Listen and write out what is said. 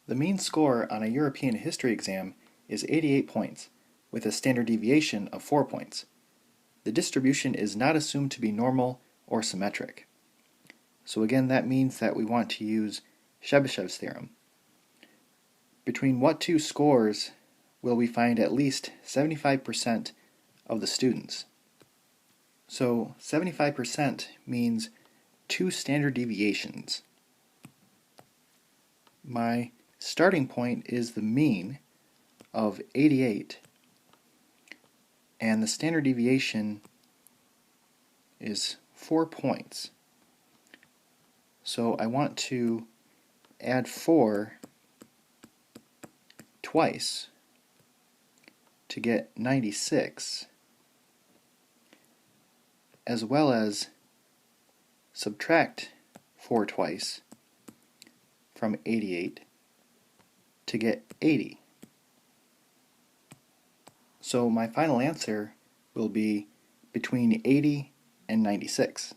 The mean score on a European history exam is 88 points, with a standard deviation of 4 points. The distribution is not assumed to be normal or symmetric. So again, that means that we want to use Chebyshev's theorem. Between what two scores will we find at least 75% of the students? So 75% means 2 standard deviations. My starting point is the mean of 88, and the standard deviation is 4 points. So I want to add 4 twice to get 96, as well as subtract 4 twice from 88 to get 80. So my final answer will be between 80 and 96.